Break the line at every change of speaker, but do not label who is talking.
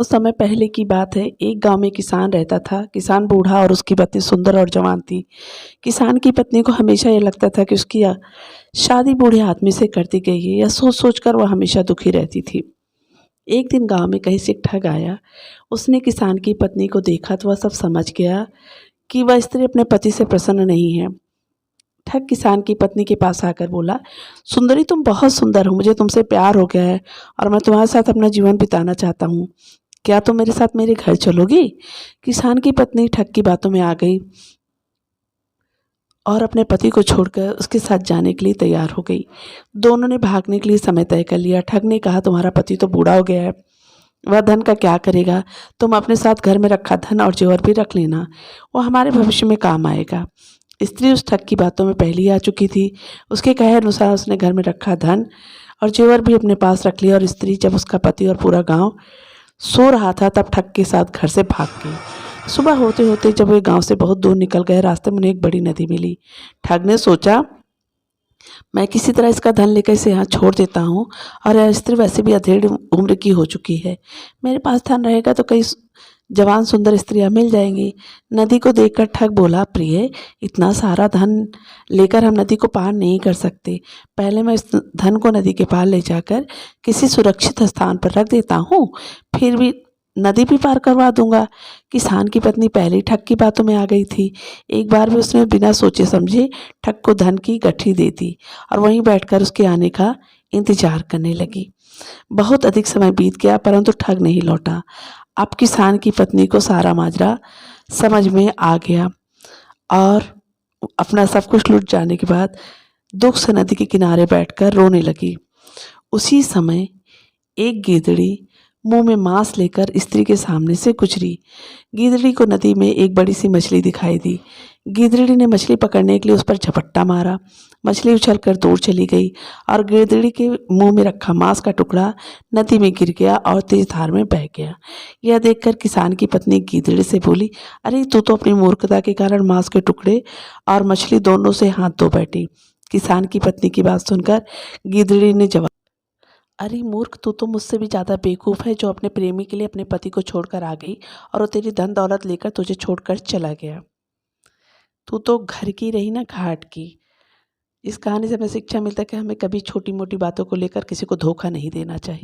कुछ समय पहले की बात है। एक गांव में किसान रहता था। किसान बूढ़ा और उसकी पत्नी सुंदर और जवान थी। किसान की पत्नी को हमेशा ये लगता था कि उसकी शादी बूढ़े आदमी से कर दी गई है। यह सोच सोच कर वह हमेशा दुखी रहती थी। एक दिन गांव में कहीं से एक ठग आया। उसने किसान की पत्नी को देखा तो वह सब समझ गया कि वह स्त्री अपने पति से प्रसन्न नहीं है। ठग किसान की पत्नी के पास आकर बोला, सुंदरी तुम बहुत सुंदर हो, मुझे तुमसे प्यार हो गया है और मैं तुम्हारे साथ अपना जीवन बिताना चाहता हूँ। क्या तुम मेरे साथ मेरे घर चलोगी? किसान की पत्नी ठग की बातों में आ गई और अपने पति को छोड़कर उसके साथ जाने के लिए तैयार हो गई। दोनों ने भागने के लिए समय तय कर लिया। ठग ने कहा, तुम्हारा पति तो बूढ़ा हो गया है, वह धन का क्या करेगा? तुम अपने साथ घर में रखा धन और जेवर भी रख लेना, वो हमारे भविष्य में काम आएगा। स्त्री उस ठग की बातों में पहले ही आ चुकी थी। उसके कहे अनुसार उसने घर में रखा धन और जेवर भी अपने पास रख लिया और स्त्री जब उसका पति और पूरा गांव सो रहा था तब ठग के साथ घर से भाग गई। सुबह होते होते जब वे गांव से बहुत दूर निकल गए, रास्ते में उन्हें एक बड़ी नदी मिली। ठग ने सोचा, मैं किसी तरह इसका धन लेकर इसे यहाँ छोड़ देता हूँ और यह स्त्री वैसे भी अधेड़ उम्र की हो चुकी है। मेरे पास धन रहेगा तो कई जवान सुंदर स्त्रियाँ मिल जाएंगी। नदी को देखकर ठग बोला, प्रिय, इतना सारा धन लेकर हम नदी को पार नहीं कर सकते। पहले मैं इस धन को नदी के पार ले जाकर किसी सुरक्षित स्थान पर रख देता हूँ, फिर भी नदी भी पार करवा दूंगा। किसान की पत्नी पहले ही ठग की बातों में आ गई थी। एक बार भी उसने बिना सोचे समझे ठग को धन की गठरी दे दी और वहीं बैठकर उसके आने का इंतजार करने लगी। बहुत अधिक समय बीत गया परंतु ठग नहीं लौटा। अब किसान की पत्नी को सारा माजरा समझ में आ गया और अपना सब कुछ लूट जाने के बाद दुख से नदी के किनारे बैठकर रोने लगी। उसी समय एक गीदड़ी मुंह में मांस लेकर स्त्री के सामने से गुजरी। गीदड़ी को नदी में एक बड़ी सी मछली दिखाई दी। गीदड़ी ने मछली पकड़ने के लिए उस पर झपट्टा मारा। मछली उछलकर दूर चली गई और गीदड़ी के मुंह में रखा मांस का टुकड़ा नदी में गिर गया और तेज धार में बह गया। यह देखकर किसान की पत्नी गीदड़ी से बोली, अरे तू तो अपनी मूर्खता के कारण मांस के टुकड़े और मछली दोनों से हाथ धो बैठी। किसान की पत्नी की बात सुनकर गीदड़ी ने जवाब, अरे मूर्ख, तू तो मुझसे भी ज़्यादा बेवकूफ़ है जो अपने प्रेमी के लिए अपने पति को छोड़कर आ गई और वो तेरी धन दौलत लेकर तुझे छोड़कर चला गया। तू तो घर की रही ना घाट की। इस कहानी से हमें शिक्षा मिलता है कि हमें कभी छोटी मोटी बातों को लेकर किसी को धोखा नहीं देना चाहिए।